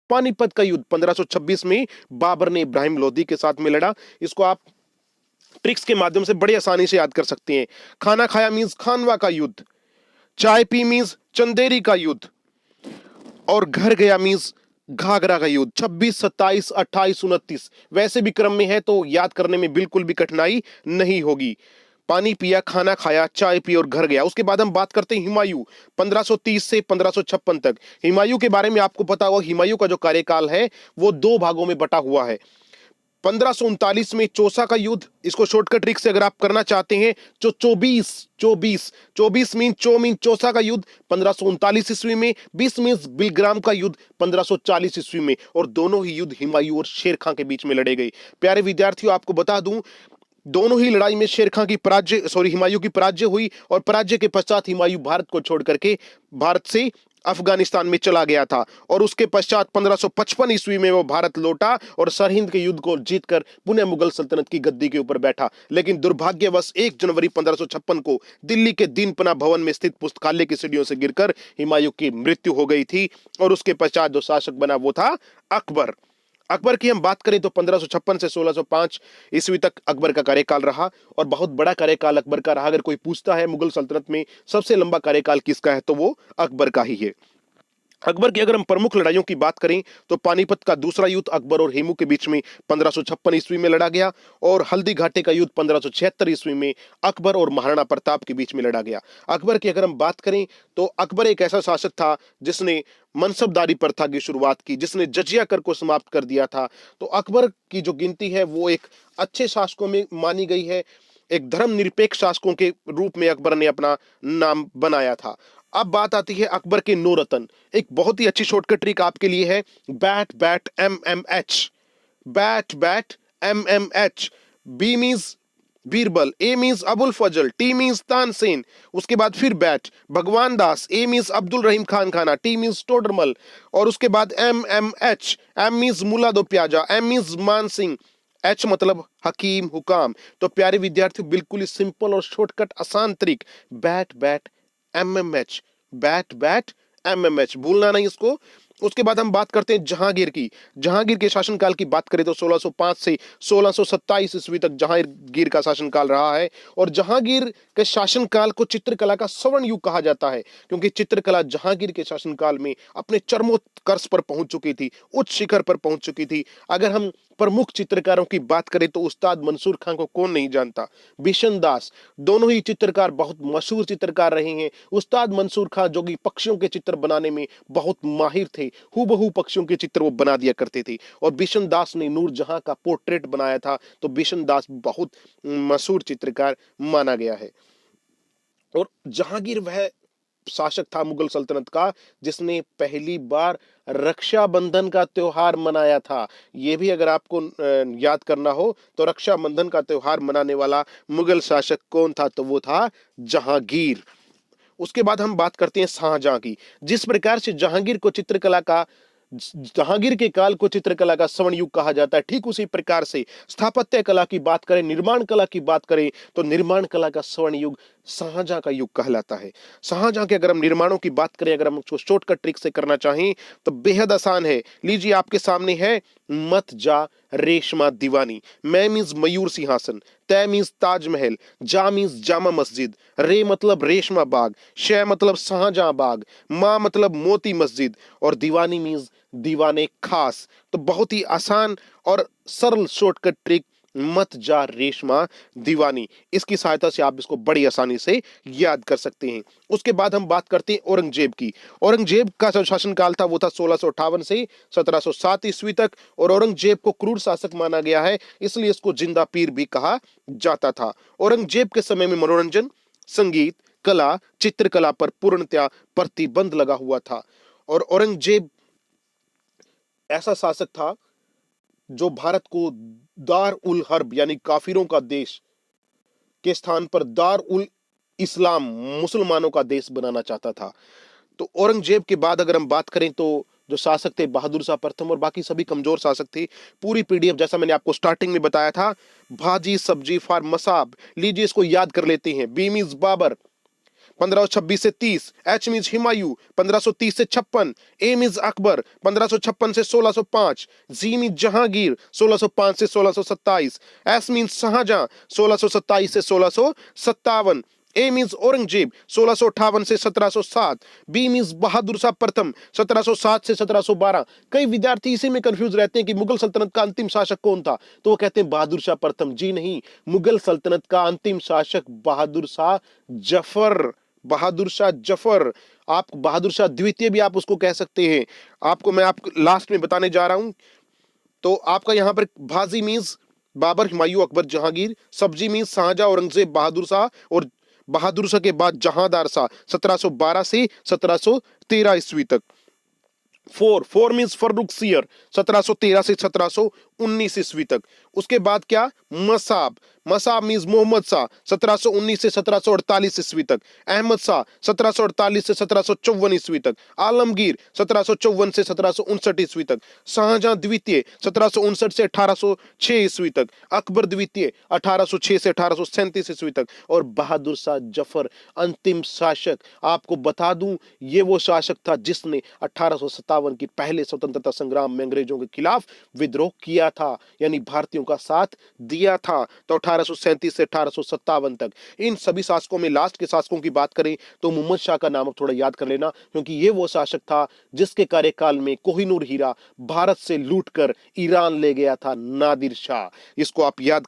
पानीपत का युद्ध 1526 में बाबर ने इब्राहिम लोदी के साथ में लड़ा। इसको आप ट्रिक्स के माध्यम से बड़ी आसानी से याद कर सकते हैं। खाना खाया मींस खानवा का युद्ध, चाय पी मींस चंदेरी का युद्ध, और घर गया मींस घाघरा का युद्ध। 26, 27, 28, 29 वैसे भी क्रम में है तो याद करने में बिल्कुल भी कठिनाई नहीं होगी। पानी पिया, खाना खाया, चाय पी और घर गया। उसके बाद हम बात करते हैं हुमायूं 1530 से 1556 तक। हुमायूं के बारे में आपको पता होगा, हुमायूं का जो कार्यकाल है वो दो भागों में बटा हुआ है। 1539 में चौसा का युद्ध, इसको शॉर्टकट ट्रिक से अगर आप करना चाहते हैं जो 24 मीन चौसा का युद्ध 1539 ईस्वी में, 20 मीन बिलग्राम का युद्ध 1540 ईस्वी में, और दोनों ही युद्ध हुमायूं और शेर खां के बीच में लड़े गए। प्यारे विद्यार्थियों, आपको बता दूं दोनों ही लड़ाई में शेर खां की हुमायूं की पराजय हुई, और पराजय के पश्चात हुमायूं भारत को छोड़ करके भारत से अफगानिस्तान में चला गया था, और उसके पश्चात 1555 ईस्वी में वो भारत लौटा और सरहिंद के युद्ध को जीतकर पुनः मुगल सल्तनत की गद्दी के ऊपर बैठा। लेकिन दुर्भाग्यवश 1 जनवरी 1556 को दिल्ली के दीनपना भवन में स्थित पुस्तकालय की सीढ़ियों से गिरकर हुमायूं की मृत्यु हो गई थी, और उसके पश्चात जो शासक बना वो था अकबर। अकबर की हम बात करें तो 1556 से 1605 ईस्वी तक अकबर का कार्यकाल रहा, और बहुत बड़ा कार्यकाल अकबर का रहा। अगर कोई पूछता है मुगल सल्तनत में सबसे लंबा कार्यकाल किसका है तो वो अकबर का ही है। अकबर की अगर हम प्रमुख लड़ाइयों की बात करें तो पानीपत का दूसरा युद्ध अकबर और हेमू के बीच में 1556 ईस्वी में लड़ा गया, और हल्दी घाटी का युद्ध 1576 ईस्वी में अकबर और महाराणा प्रताप के बीच में लड़ा गया। अकबर की अगर हम बात करें तो अकबर एक ऐसा शासक था जिसने मनसबदारी प्रथा की शुरुआत की, जिसने जजिया कर को समाप्त कर दिया था। तो अकबर की जो गिनती है वो एक अच्छे शासकों में मानी गई है। एक धर्मनिरपेक्ष शासकों के रूप में अकबर ने अपना नाम बनाया था। अब बात आती है अकबर के 9 रत्न। एक बहुत ही अच्छी शॉर्टकट ट्रिक आपके लिए है, bat bat M M H, bat bat M M H. B means Birbal, A means Abul Fazal, T means Tansen, उसके बाद फिर bat Bhagwan Das, A means Abdul Rahim Khan Khana, T means Todarmal, और उसके बाद M M H, M means Mulla Do प्याजा, एम मींस मान सिंह, एच मतलब हकीम हुकाम। तो प्यारे विद्यार्थियों, बिल्कुल ही सिंपल और शॉर्टकट आसान trick, bat bat M M H, bat bat M M H, भूलना नहीं इसको। उसके बाद हम बात करते हैं जहांगीर की। जहांगीर के शासनकाल की बात करें तो 1605 से 1627 ईस्वी तक जहांगीर का शासनकाल रहा है, और जहांगीर के शासनकाल को चित्रकला का स्वर्ण युग कहा जाता है, क्योंकि चित्रकला जहांगीर के शासनकाल में अपने चरमोत्कर्ष पर पहुंच चुकी थी, उच्च शिखर पर पहुंच चुकी थी। अगर हम प्रमुख चित्रकारों की बात करें तो उस्ताद मंसूर खां को कौन नहीं जानता, बिशन दास, दोनों ही चित्रकार बहुत मशहूर चित्रकार रहे हैं। उस्ताद मंसूर खां जो कि पक्षियों के चित्र बनाने में बहुत माहिर थे, हूबहू पक्षियों के चित्र वो बना दिया करते थे, और बिशन दास ने नूरजहां का पोर्ट्रेट बनाया था। तो बिशन दास बहुत मशहूर चित्रकार माना गया है। और जहांगीर वह शासक था मुगल सल्तनत का जिसने पहली बार रक्षाबंधन का त्योहार मनाया था। यह भी अगर आपको याद करना हो तो रक्षाबंधन का त्योहार मनाने वाला मुगल शासक कौन था, तो वो था जहांगीर। उसके बाद हम बात करते हैं शाहजहां की। जिस प्रकार से जहांगीर के काल को चित्रकला का स्वर्ण युग कहा जाता है, ठीक उसी प्रकार से स्थापत्य कला की बात करें, निर्माण कला की बात करें तो निर्माण कला का स्वर्ण युग शाहजहां का युग कहलाता है। शाहजहां के अगर हम निर्माणों की बात करें, अगर हम उसको शॉर्टकट ट्रिक से करना चाहें तो बेहद आसान है। लीजिए आपके सामने है मत जा रेशमा दीवानी। मैं मीन्स मयूर सिंहासन, तय मीन्स ताजमहल, जा मीन्स जामा मस्जिद, रे मतलब रेशमा बाग, शय मतलब शाहजहां बाग, मां मतलब मोती मस्जिद, और दीवानी मीन्स दीवाने खास। तो बहुत ही आसान और सरल शॉर्टकट ट्रिक, मत जा रेशमा दीवानी, इसकी सहायता से आप इसको बड़ी आसानी से याद कर सकते हैं। उसके बाद हम बात करते हैं औरंगजेब की। औरंगजेब का जो शासनकाल था वो था 1658 से 1707 ईस्वी तक, और औरंगजेब को क्रूर शासक माना गया है, इसलिए इसको जिंदा पीर भी कहा जाता था। औरंगजेब के समय में मनोरंजन, संगीत, कला, चित्रकला पर पूर्णतया प्रतिबंध लगा हुआ था, और औरंगजेब ऐसा शासक था जो भारत को दार उल हर्ब यानी काफिरों का देश के स्थान पर दार उल इस्लाम मुसलमानों का देश बनाना चाहता था। तो औरंगजेब के बाद अगर हम बात करें तो जो शासक थे बहादुर शाह प्रथम, और बाकी सभी कमजोर शासक थे। पूरी पीडीएफ जैसा मैंने आपको स्टार्टिंग में बताया था, भाजी सब्जी फार मसाब, लीजिए इसको याद कर लेते हैं। बी मींस बाबर, 1526 से 30। एच मीन्स हुमायूं 1530 से 56। ए मीन्स अकबर 1556 से 1605। जी मीन्स जहांगीर 1605 से 1627। एस मीन्स शाहजहां 1627 से 1657। ए मीन्स औरंगजेब 1658 से 1707। बी मीन्स बहादुर शाह प्रथम 1707 से 1712। कई विद्यार्थी इसी में कंफ्यूज रहते हैं कि मुगल सल्तनत का अंतिम शासक कौन था, तो वो कहते हैं बहादुर शाह प्रथम। जी नहीं, मुगल सल्तनत का अंतिम शासक बहादुर शाह जफर, बहादुर शाह जफर। आप बहादुर शाह द्वितीय भी आप उसको कह सकते हैं। मैं आपको लास्ट में बताने जा रहा हूं। तो आपका यहां पर भाजी मीन्स बाबर, हुमायूं, अकबर, जहांगीर। सब्जी मीन्स शाहजहां, औरंगजेब, बहादुर शाह। और बहादुर शाह के बाद जहांदार शाह 1712 से 1713 ईस्वी तक। फोर मीन्स फर्रुखसियर 1713 से 1719 ईस्वी तक। उसके बाद क्या, मसाब। मसाब मीन्स मोहम्मद शाह 1719 से 1748 ईस्वी तक। अहमद शाह 1748 से 1754 ईस्वी तक। आलमगीर 1754 से 1759 ईस्वी तक। शाहजहां द्वितीय 1759 से 1806 ईस्वी तक। अकबर द्वितीय 1806 से 1837 ईस्वी तक। और बहादुर शाह जफर अंतिम शासक। आपको बता दूं, ये वो शासक था जिसने 1857 की पहले स्वतंत्रता संग्राम में अंग्रेजों के खिलाफ विद्रोह किया था, यानी भारतीयों का साथ दिया था। तो 1837 से 1857 तक इन सभी शासकों में लास्ट के शासकों की बात करें तो मोहम्मद शाह का नाम थोड़ा याद कर लेना, क्योंकि ये वो शासक था जिसके कार्यकाल में कोहिनूर हीरा भारत से लूटकर ईरान ले गया था नादिर शाह। इसको आप याद